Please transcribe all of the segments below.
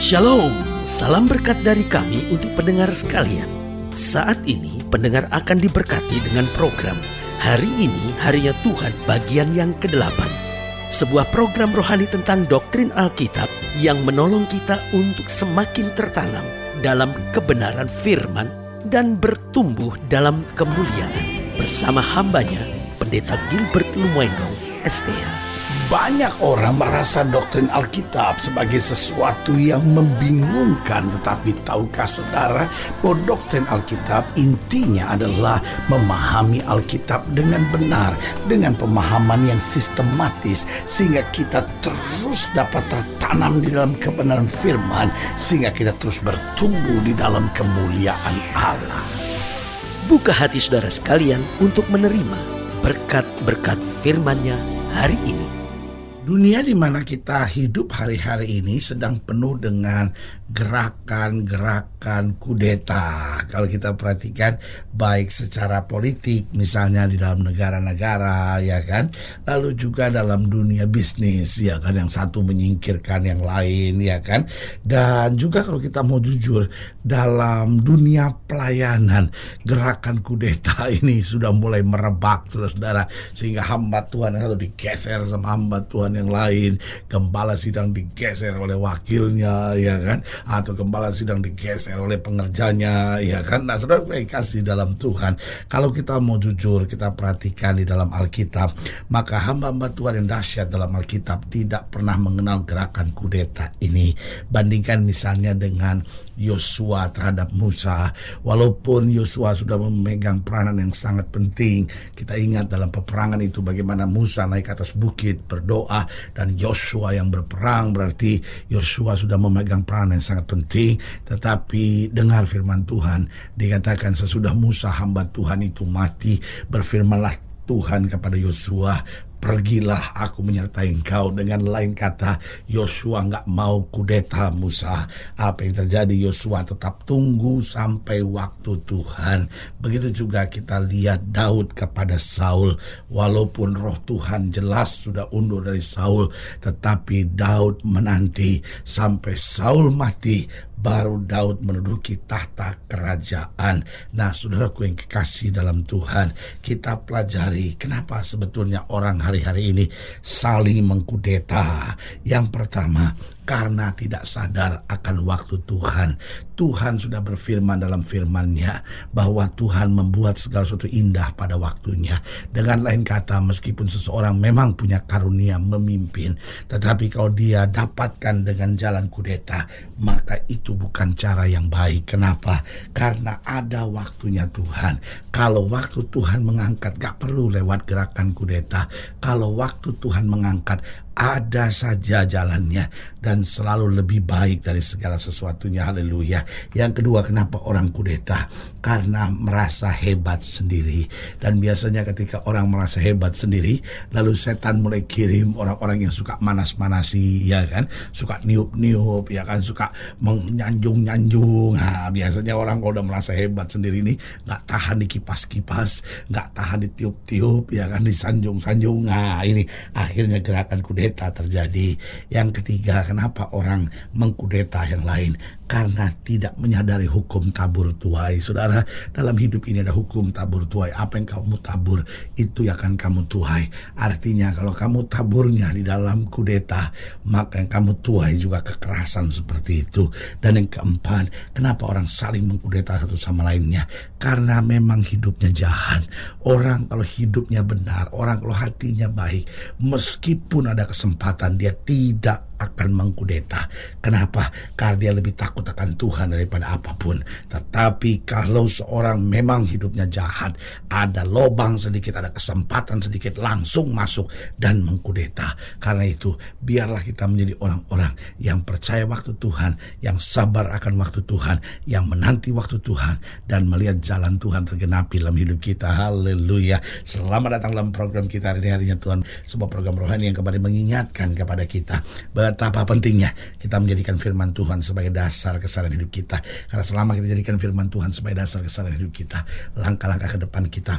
Shalom, salam berkat dari kami untuk pendengar sekalian. Saat ini pendengar akan diberkati dengan program Hari Ini Harinya Tuhan bagian yang ke-8. Sebuah program rohani tentang doktrin Alkitab yang menolong kita untuk semakin tertanam dalam kebenaran firman dan bertumbuh dalam kemuliaan. Bersama hambanya, Pendeta Gilbert Lumwendong, STH. Banyak orang merasa doktrin Alkitab sebagai sesuatu yang membingungkan. Tetapi tahukah saudara bahwa doktrin Alkitab intinya adalah memahami Alkitab dengan benar, dengan pemahaman yang sistematis, sehingga kita terus dapat tertanam di dalam kebenaran firman, sehingga kita terus bertumbuh di dalam kemuliaan Allah. Buka hati saudara sekalian untuk menerima berkat-berkat firman-Nya hari ini. Dunia di mana kita hidup hari-hari ini sedang penuh dengan gerakan-gerakan kudeta. Kalau kita perhatikan baik secara politik misalnya di dalam negara-negara, ya kan, lalu juga dalam dunia bisnis, ya kan, yang satu menyingkirkan yang lain, ya kan, dan juga kalau kita mau jujur dalam dunia pelayanan, gerakan kudeta ini sudah mulai merebak, saudara, sehingga hamba Tuhan yang satu digeser sama hamba Tuhan yang lain, gembala sidang digeser oleh wakilnya, ya kan, atau gembala sidang digeser oleh pengerjanya, ya kan. Nah, saudara kasih dalam Tuhan, kalau kita mau jujur, kita perhatikan di dalam Alkitab, maka hamba-hamba Tuhan yang dahsyat dalam Alkitab tidak pernah mengenal gerakan kudeta ini. Bandingkan misalnya dengan Yosua terhadap Musa. Walaupun Yosua sudah memegang peranan yang sangat penting, kita ingat dalam peperangan itu bagaimana Musa naik ke atas bukit berdoa dan Yosua yang berperang. Berarti Yosua sudah memegang peranan yang sangat penting. Tetapi dengar firman Tuhan, dikatakan sesudah Musa hamba Tuhan itu mati, berfirmanlah Tuhan kepada Yosua, pergilah, aku menyertai engkau. Dengan lain kata, Yosua gak mau kudeta Musa. Apa yang terjadi? Yosua tetap tunggu sampai waktu Tuhan. Begitu juga kita lihat Daud kepada Saul. Walaupun roh Tuhan jelas sudah undur dari Saul, tetapi Daud menanti sampai Saul mati, baru Daud menduduki tahta kerajaan. Nah, saudaraku yang kekasih dalam Tuhan, kita pelajari kenapa sebetulnya orang hari-hari ini saling mengkudeta. Yang pertama, karena tidak sadar akan waktu Tuhan. Tuhan sudah berfirman dalam firman-Nya bahwa Tuhan membuat segala sesuatu indah pada waktunya. Dengan lain kata, meskipun seseorang memang punya karunia memimpin, tetapi kalau dia dapatkan dengan jalan kudeta, maka itu bukan cara yang baik. Kenapa? Karena ada waktunya Tuhan. Kalau waktu Tuhan mengangkat, gak perlu lewat gerakan kudeta. Kalau waktu Tuhan mengangkat, ada saja jalannya dan selalu lebih baik dari segala sesuatunya. Haleluya. Yang kedua, kenapa orang kudeta? Karena merasa hebat sendiri. Dan biasanya ketika orang merasa hebat sendiri, lalu setan mulai kirim orang-orang yang suka manas-manasi, ya kan, suka niup-niup, ya kan, suka menyanjung-nyanjung. Nah, biasanya orang kalau udah merasa hebat sendiri ini gak tahan dikipas-kipas, gak tahan ditiup-tiup, ya kan, disanjung-sanjung. Nah, ini akhirnya gerakan kudeta terjadi. Yang ketiga, kenapa orang mengkudeta yang lain? Karena tidak menyadari hukum tabur tuai. Saudara, dalam hidup ini ada hukum tabur tuai. Apa yang kamu tabur, itu yang akan kamu tuai. Artinya kalau kamu taburnya di dalam kudeta, maka yang kamu tuai juga kekerasan seperti itu. Dan yang keempat, kenapa orang saling mengkudeta satu sama lainnya? Karena memang hidupnya jahat. Orang kalau hidupnya benar, orang kalau hatinya baik, meskipun ada kesempatan, dia tidak akan mengkudeta. Kenapa? Karena dia lebih takut akan Tuhan daripada apapun. Tetapi kalau seorang memang hidupnya jahat, ada lobang sedikit, ada kesempatan sedikit, langsung masuk dan mengkudeta. Karena itu, biarlah kita menjadi orang-orang yang percaya waktu Tuhan, yang sabar akan waktu Tuhan, yang menanti waktu Tuhan, dan melihat jalan Tuhan tergenapi dalam hidup kita. Haleluya. Selamat datang dalam program kita hari ini, Harinya Tuhan, sebuah program rohani yang kembali mengingatkan kepada kita betapa pentingnya kita menjadikan firman Tuhan sebagai dasar keseharian hidup kita. Karena selama kita jadikan firman Tuhan sebagai dasar keseharian hidup kita, langkah-langkah ke depan kita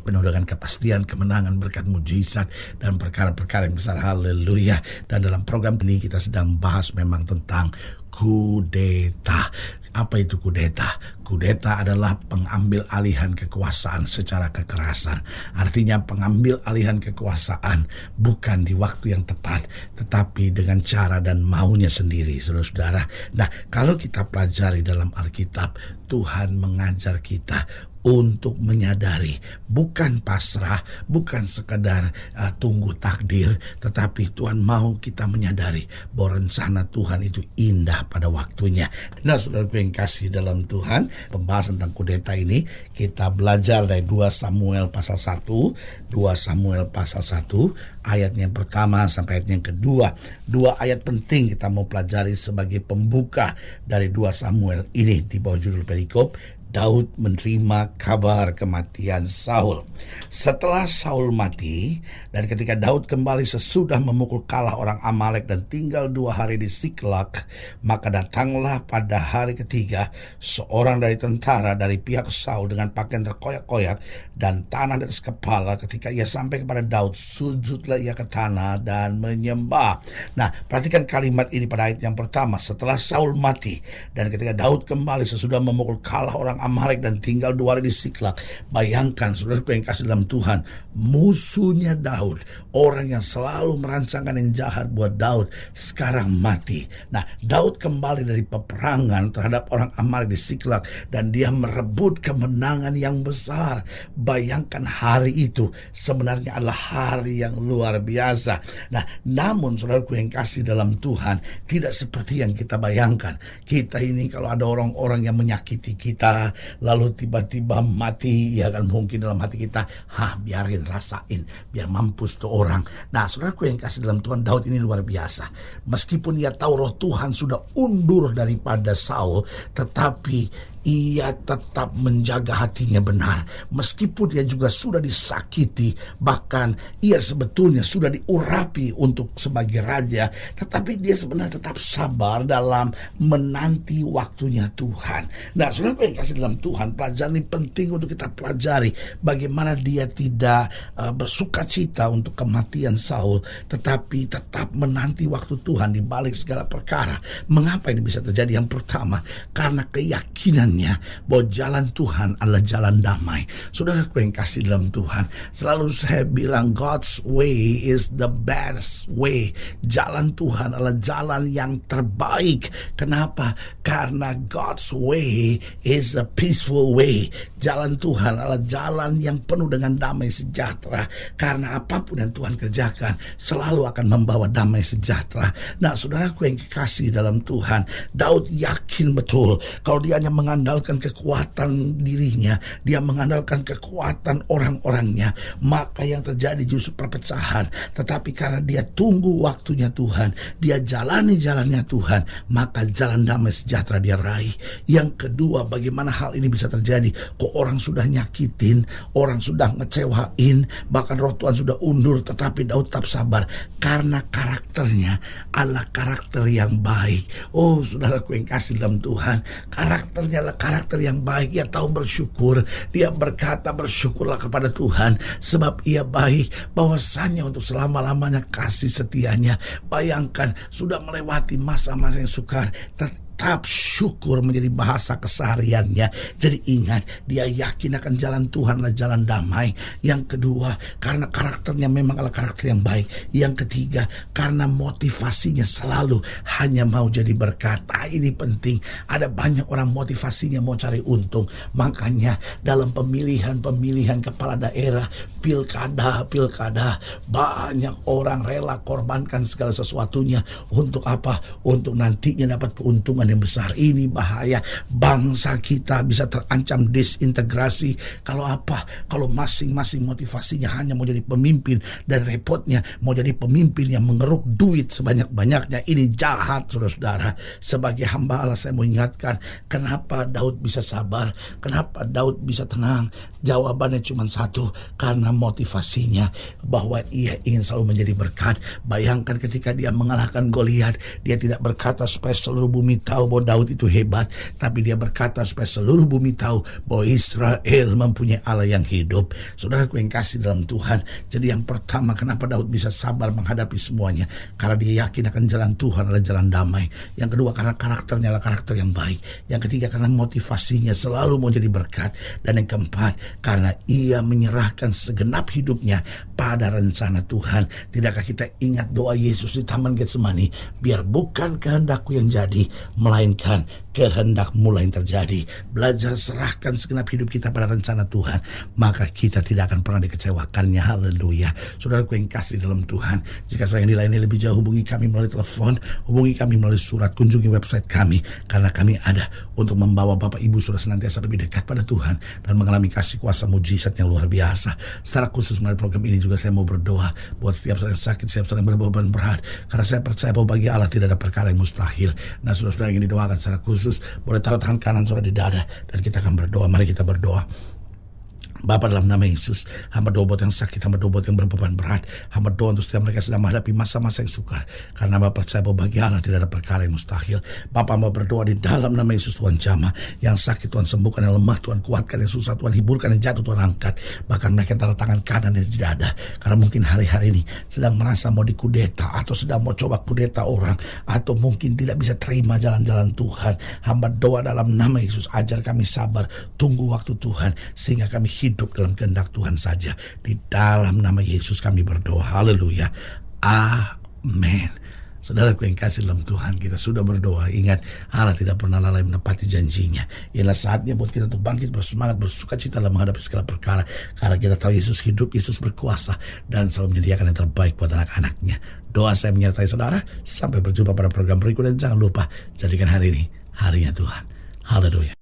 penuh dengan kepastian, kemenangan, berkat mujizat, dan perkara-perkara yang besar. Haleluya. Dan dalam program ini kita sedang bahas memang tentang kudeta. Apa itu kudeta? Kudeta adalah pengambil alihan kekuasaan secara kekerasan. Artinya pengambil alihan kekuasaan bukan di waktu yang tepat, tetapi dengan cara dan maunya sendiri, saudara-saudara. Nah, kalau kita pelajari dalam Alkitab, Tuhan mengajar kita untuk menyadari, bukan pasrah, bukan sekadar tunggu takdir, tetapi Tuhan mau kita menyadari bahwa rencana Tuhan itu indah pada waktunya. Nah, saudara yang kasih dalam Tuhan, pembahasan tentang kudeta ini kita belajar dari 2 Samuel pasal 1, 2 Samuel pasal 1, ayat yang pertama sampai ayat yang kedua. 2 ayat penting kita mau pelajari sebagai pembuka dari 2 Samuel ini di bawah judul perikop, Daud menerima kabar kematian Saul. Setelah Saul mati, dan ketika Daud kembali sesudah memukul kalah orang Amalek dan tinggal 2 hari di Siklak, maka datanglah pada hari ketiga seorang dari tentara dari pihak Saul dengan pakaian terkoyak-koyak dan tanah di atas kepala. Ketika ia sampai kepada Daud, sujudlah ia ke tanah dan menyembah. Nah, perhatikan kalimat ini pada ayat yang pertama. Setelah Saul mati, dan ketika Daud kembali sesudah memukul kalah orang Amalek dan tinggal 2 hari di Siklak. Bayangkan, saudaraku yang kasih dalam Tuhan, musuhnya Daud, orang yang selalu merancangkan yang jahat buat Daud, sekarang mati. Nah, Daud kembali dari peperangan terhadap orang Amalek di Siklak dan dia merebut kemenangan yang besar. Bayangkan, hari itu sebenarnya adalah hari yang luar biasa. Nah, namun saudaraku yang kasih dalam Tuhan, tidak seperti yang kita bayangkan. Kita ini kalau ada orang-orang yang menyakiti kita, lalu tiba-tiba mati, ya kan, mungkin dalam hati kita, biarin, rasain, biar mampus tuh orang. Nah, saudaraku yang kasih dalam Tuhan, Daud ini luar biasa. Meskipun ia tahu roh Tuhan sudah undur daripada Saul, tetapi ia tetap menjaga hatinya benar. Meskipun ia juga sudah disakiti, bahkan ia sebetulnya sudah diurapi untuk sebagai raja, tetapi dia sebenarnya tetap sabar dalam menanti waktunya Tuhan. Nah, saudara yang kasih dalam Tuhan, pelajaran ini penting untuk kita pelajari. Bagaimana dia tidak bersuka cita untuk kematian Saul, tetapi tetap menanti waktu Tuhan di balik segala perkara. Mengapa ini bisa terjadi? Yang pertama, karena keyakinan bahwa jalan Tuhan adalah jalan damai. Saudara yang kasih dalam Tuhan, selalu saya bilang God's way is the best way. Jalan Tuhan adalah jalan yang terbaik. Kenapa? Karena God's way is a peaceful way. Jalan Tuhan adalah jalan yang penuh dengan damai sejahtera. Karena apapun yang Tuhan kerjakan selalu akan membawa damai sejahtera. Nah, saudaraku yang kekasih dalam Tuhan, Daud yakin betul kalau dia hanya mengandalkan kekuatan dirinya, dia mengandalkan kekuatan orang-orangnya, maka yang terjadi justru perpecahan. Tetapi karena dia tunggu waktunya Tuhan, dia jalani jalannya Tuhan, maka jalan damai sejahtera dia raih. Yang kedua, bagaimana hal ini bisa terjadi? Kok orang sudah nyakitin, orang sudah ngecewain, bahkan roh Tuhan sudah undur, tetapi Daud tetap sabar karena karakternya adalah karakter yang baik. Oh, saudaraku yang kasih dalam Tuhan, karakternya adalah karakter yang baik. Ia tahu bersyukur. Dia berkata, bersyukurlah kepada Tuhan sebab ia baik, bahwasanya untuk selama-lamanya kasih setianya. Bayangkan, sudah melewati masa-masa yang sukar, tetap syukur menjadi bahasa kesehariannya. Jadi ingat, dia yakin akan jalan Tuhan adalah jalan damai. Yang kedua, karena karakternya memang adalah karakter yang baik. Yang ketiga, karena motivasinya selalu hanya mau jadi berkat. Ini penting. Ada banyak orang motivasinya mau cari untung. Makanya dalam pemilihan kepala daerah, pilkada, banyak orang rela korbankan segala sesuatunya. Untuk apa? Untuk nantinya dapat keuntungan yang besar. Ini bahaya. Bangsa kita bisa terancam disintegrasi. Kalau apa? Kalau masing-masing motivasinya hanya mau jadi pemimpin, dan repotnya mau jadi pemimpin yang mengeruk duit sebanyak-banyaknya. Ini jahat, saudara-saudara. Sebagai hamba Allah, saya mau ingatkan, kenapa Daud bisa sabar? Kenapa Daud bisa tenang? Jawabannya cuma satu, karena motivasinya bahwa ia ingin selalu menjadi berkat. Bayangkan ketika dia mengalahkan Goliat, dia tidak berkata supaya seluruh bumi tahu tahu bahwa Daud itu hebat, tapi dia berkata supaya seluruh bumi tahu bahwa Israel mempunyai Allah yang hidup. Saudaraku yang kasih dalam Tuhan, jadi yang pertama kenapa Daud bisa sabar menghadapi semuanya, karena dia yakin akan jalan Tuhan adalah jalan damai. Yang kedua karena karakternya adalah karakter yang baik. Yang ketiga karena motivasinya selalu mau jadi berkat. Dan yang keempat karena ia menyerahkan segenap hidupnya pada rencana Tuhan. Tidakkah kita ingat doa Yesus di Taman Getsemani? Biar bukan kehendakku yang jadi, melainkan kehendak-Mu yang terjadi. Belajar serahkan segenap hidup kita pada rencana Tuhan, maka kita tidak akan pernah dikecewakannya. Haleluya. Saudaraku yang kasih dalam Tuhan, jika saudara yang dilayani lebih jauh, hubungi kami melalui telepon, hubungi kami melalui surat, kunjungi website kami, karena kami ada untuk membawa Bapak Ibu sudah senantiasa lebih dekat pada Tuhan dan mengalami kasih kuasa mujizat yang luar biasa. Secara khusus melalui program ini juga saya mau berdoa buat setiap saudara yang sakit, setiap saudara yang berbeban berat, karena saya percaya bahwa bagi Allah tidak ada perkara yang mustahil. Nah, saudara-saudara yang didoakan secara khusus boleh taruh tangan kanan saudara di dada dan kita akan berdoa. Mari kita berdoa. Bapa, dalam nama Yesus, hamba doa buat yang sakit, hamba doa buat yang berbeban berat, hamba doa untuk setiap mereka sedang menghadapi masa-masa yang sukar, karena hamba percaya bahwa bagi Allah tidak ada perkara yang mustahil. Bapa, hamba berdoa di dalam nama Yesus, Tuhan jamah yang sakit Tuhan sembuhkan, yang lemah Tuhan kuatkan, yang susah Tuhan hiburkan, yang jatuh Tuhan angkat, bahkan mereka yang taruh tangan kanan dan di dada, karena mungkin hari-hari ini sedang merasa mau dikudeta atau sedang mau coba kudeta orang, atau mungkin tidak bisa terima jalan-jalan Tuhan. Hamba doa dalam nama Yesus, ajar kami sabar, tunggu waktu Tuhan, sehingga kami hidup dalam kehendak Tuhan saja. Di dalam nama Yesus kami berdoa. Haleluya. Amin. Saudaraku yang kasih dalam Tuhan, kita sudah berdoa. Ingat, Allah tidak pernah lalai menepati janjinya. Ialah saatnya buat kita untuk bangkit, bersemangat, bersuka cita dalam menghadapi segala perkara. Karena kita tahu Yesus hidup, Yesus berkuasa, dan selalu menyediakan yang terbaik buat anak-anaknya. Doa saya menyertai saudara. Sampai berjumpa pada program berikutnya. Jangan lupa, jadikan hari ini harinya Tuhan. Haleluya.